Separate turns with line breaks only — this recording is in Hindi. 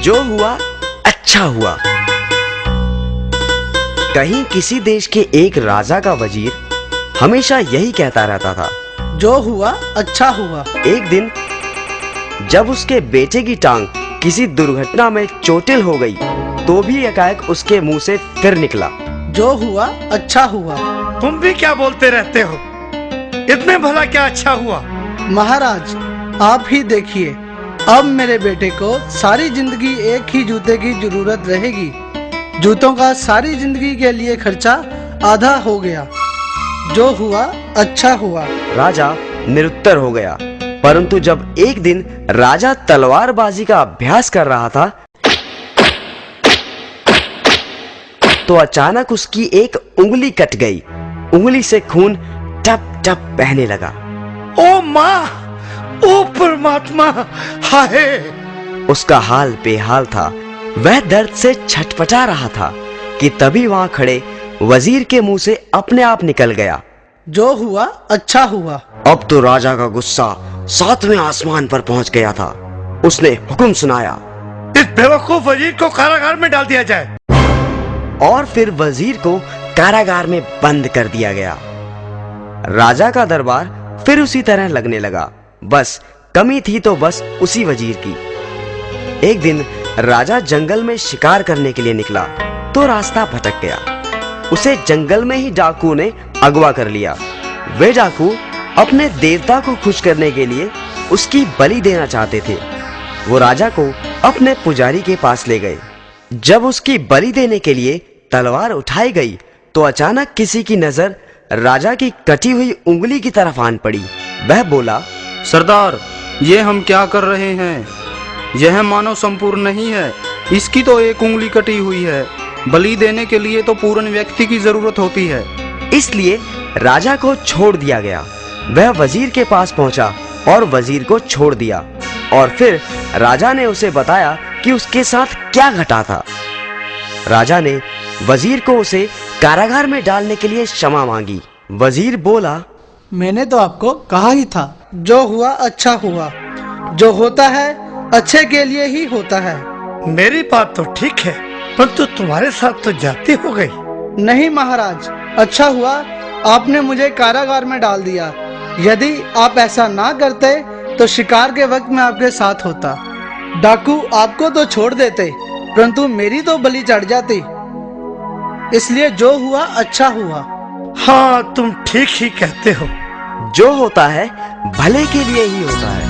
जो हुआ अच्छा हुआ। कहीं किसी देश के एक राजा का वजीर हमेशा यही कहता रहता था,
जो हुआ अच्छा हुआ।
एक दिन जब उसके बेटे की टांग किसी दुर्घटना में चोटिल हो गई तो भी एकाएक उसके मुंह से फिर निकला,
जो हुआ अच्छा हुआ।
तुम भी क्या बोलते रहते हो? इतने भला क्या अच्छा हुआ?
महाराज आप ही देखिए, अब मेरे बेटे को सारी जिंदगी एक ही जूते की जरूरत रहेगी। जूतों का सारी जिंदगी के लिए खर्चा आधा हो गया। जो हुआ अच्छा हुआ।
राजा निरुत्तर हो गया। परंतु जब एक दिन राजा तलवारबाजी का अभ्यास कर रहा था तो अचानक उसकी एक उंगली कट गई। उंगली से खून टप टप बहने लगा।
ओ माँ, ओ परमात्मा, हाय!
उसका हाल बेहाल था। वह दर्द से छटपटा रहा था कि तभी वहां खड़े वजीर के मुंह से अपने आप निकल गया,
जो हुआ अच्छा हुआ।
अब तो राजा का गुस्सा 7वें आसमान पर पहुंच गया था। उसने हुक्म सुनाया,
इस बेवकूफ वजीर को कारागार में डाल दिया जाए।
और फिर वजीर को कारागार में बंद कर दिया गया। राजा का दरबार फिर उसी तरह लगने लगा। बस कमी थी तो बस उसी वजीर की। एक दिन राजा जंगल में शिकार करने के लिए निकला तो रास्ता भटक गया। उसे जंगल में ही डाकू ने अगवा कर लिया। वे डाकू अपने देवता को खुश करने के लिए उसकी बलि देना चाहते थे। वो राजा को अपने पुजारी के पास ले गए। जब उसकी बलि देने के लिए तलवार उठाई गई तो अचानक किसी की नजर राजा की कटी हुई उंगली की तरफ आन पड़ी। वह बोला,
सरदार, ये हम क्या कर रहे हैं? यह मानव संपूर्ण नहीं है। इसकी तो एक उंगली कटी हुई है। बलि देने के लिए तो पूर्ण व्यक्ति की जरूरत होती है।
इसलिए राजा को छोड़ दिया गया। वह वजीर के पास पहुंचा और वजीर को छोड़ दिया। और फिर राजा ने उसे बताया कि उसके साथ क्या घटा था। राजा ने वजीर को उसे कारागार में डालने के लिए क्षमा मांगी। वजीर बोला,
मैंने तो आपको कहा ही था, जो हुआ अच्छा हुआ। जो होता है अच्छे के लिए ही होता है।
मेरी बात तो ठीक है, परंतु तुम्हारे साथ तो जाती हो गई।
नहीं महाराज, अच्छा हुआ आपने मुझे कारागार में डाल दिया। यदि आप ऐसा ना करते तो शिकार के वक्त मैं आपके साथ होता। डाकू आपको तो छोड़ देते, परंतु मेरी तो बलि चढ़ जाती। इसलिए जो हुआ अच्छा हुआ।
हाँ, तुम ठीक ही कहते हो।
जो होता है भले के लिए ही होता है।